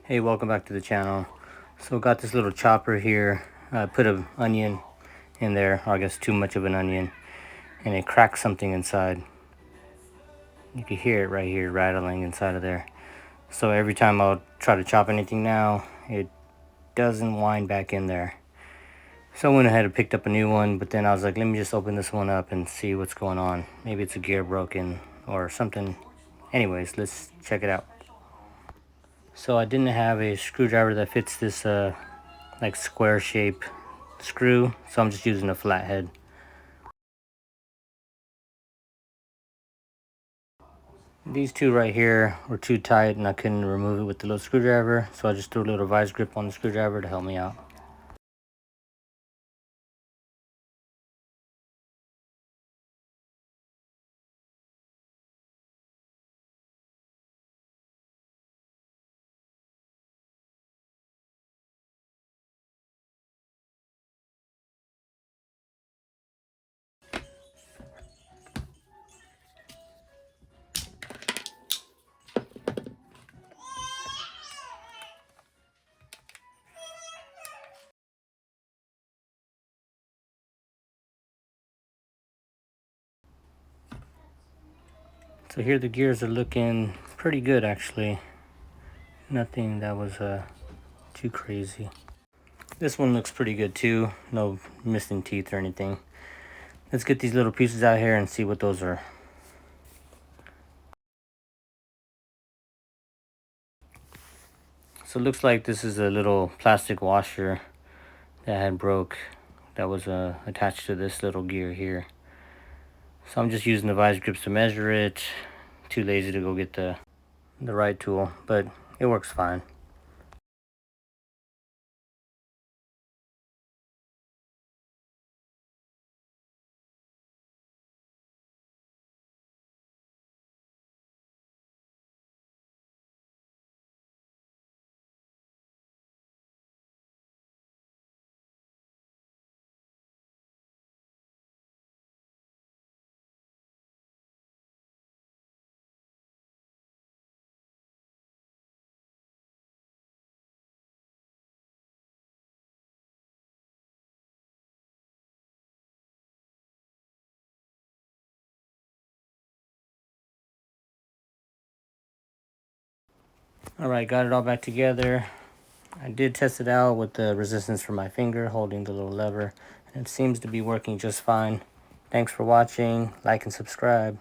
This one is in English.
Hey, welcome back to the channel. So got this little chopper here. I put an onion in there, or I guess too much of an onion, and it cracked something inside. You can hear it right here rattling inside of there. So every time I'll try to chop anything now, it doesn't wind back in there. So I went ahead and picked up a new one, but then I was like, let me just open this one up and see what's going on. Maybe it's a gear broken or something. Anyways, let's check it out. So I didn't have a screwdriver that fits this like square shape screw, so I'm just using a flathead. These two right here were too tight and I couldn't remove it with the little screwdriver, so I just threw a little vice grip on the screwdriver to help me out. So here the gears are looking pretty good actually. Nothing that was too crazy. This one looks pretty good too. No missing teeth or anything. Let's get these little pieces out here and see what those are. So it looks like this is a little plastic washer that had broke, that was attached to this little gear here. So I'm just using the vice grips to measure it. Too lazy to go get the right tool, but it works fine. Alright, got it all back together. I did test it out with the resistance from my finger holding the little lever, and it seems to be working just fine. Thanks for watching, like and subscribe.